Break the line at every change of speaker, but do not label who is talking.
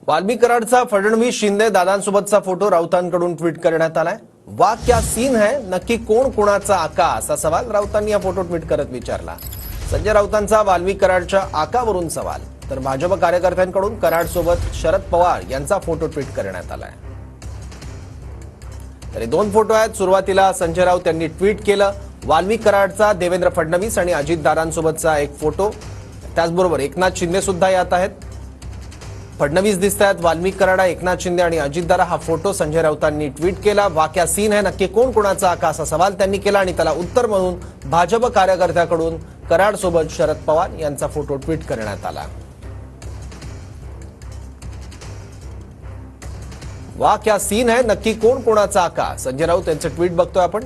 WALMI कराडचा Fadnavis Shinde दादांसोबतचा photo राऊतांकडून tweet करण्यात आलाय। वा क्या सीन है, नक्की कोण कोणाचा आका असा सवाल राऊतांनी या फोटो ट्विट करत विचारला। संजय राऊतांचा वाल्मी कराडच्या आकावरून सवाल, तर भाजप कार्यकर्त्यांकडून कराडसोबत शरद पवार यांचा फोटो ट्विट करण्यात आलाय। तरी दोन फोटो आहेत। सुरुवातीला संजय राऊत यांनी ट्विट केलं वाल्मी कराडचा देवेंद्र फडणवीस आणि अजितदादांसोबतचा एक फोटो, त्याचबरोबर एकनाथ शिंदे सुद्धा यात आहेत। फडणवीस दिसतात, वाल्मी कराड, एकनाथ शिंदे आणि अजितदादा हा फोटो संजय राऊतांनी ट्विट केला। वा क्या सीन है, नक्की कोण कोणाचा आका असा सवाल त्यांनी केला आणि त्याला उत्तर म्हणून भाजप कार्यकर्त्याकडून कराडसोबत शरद पवार यांचा फोटो ट्विट करण्यात आला। वा क्या सीन है, नक्की कोण कोणाचा आका, संजय राऊत यांचं ट्विट बघतोय आपण।